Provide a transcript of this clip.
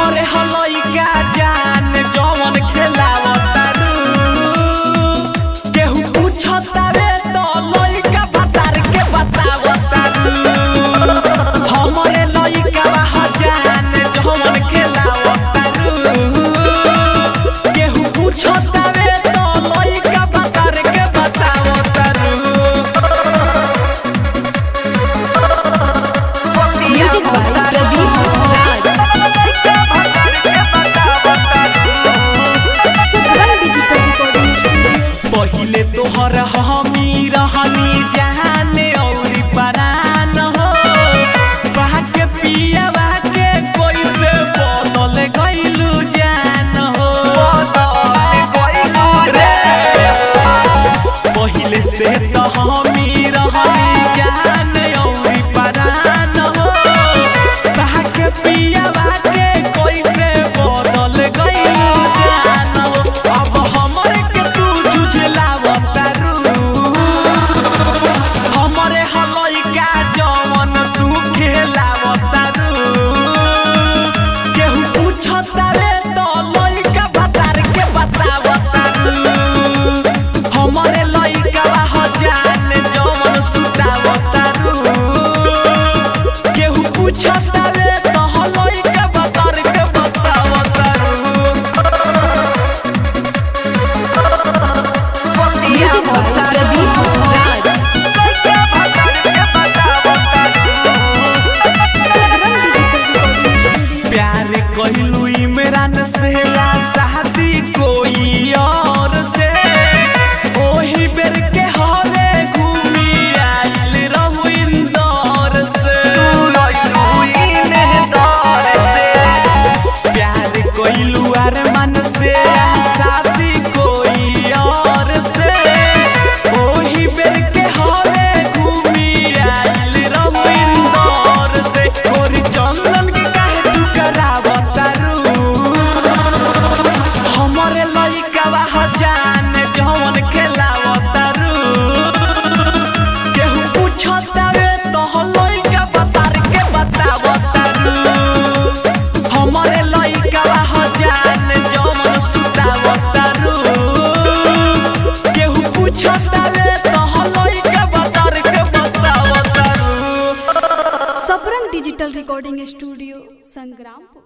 हमरे हलई का जान जवन खेलावतारू केहू पूछतावे तो लइका बतार के बतावतारू हमरे लइका बा जान जवन खेलावतारू केहू पूछतावे तो लइका बतार के बतावतारू। Music by Pradeep Raj. Sabrang digital recording studio. पहिले तोहर हमी रहनी जाने औरी परान हो बाके पियावा के कोई से बदल गइलू जान हो रे पहिले से तो हमी रहनी जाने औरी परान हो बाके पियावा के कोई से बदल गइलू जान हो अब हमरे के तू जुझलावतारू हमरे हलई का जवन तू खेलावतारू केहू पूछतावे तो लइका बतार के बतावतारू हमरे लइका बा जान जवन सुतावतारू केहू पूछतावे तो लइका बतार के बतावतारू। Music by Pradeep Raj. Sabrang digital recording studio. प्यार कहलू इमरान से शादी कोई और से ओही बेर के हवे घूमी आइल रहू इंदौर से प्यार कहलू अरमान से शादी कोई और से ओही बेर के हवे घूमी आइल रहू इंदौर से गोरी चंदन के काहे तू करावतारू हमरे लइका बा जान जवन खेलावतारू केहू पूछतावे तो लइका बतार के बतावतारू हमरे लइका बा जान जवन सुतावतारू केहू पूछतावे तो लइका बतार के बतावतारू। Sabrang digital recording studio Sangrampur.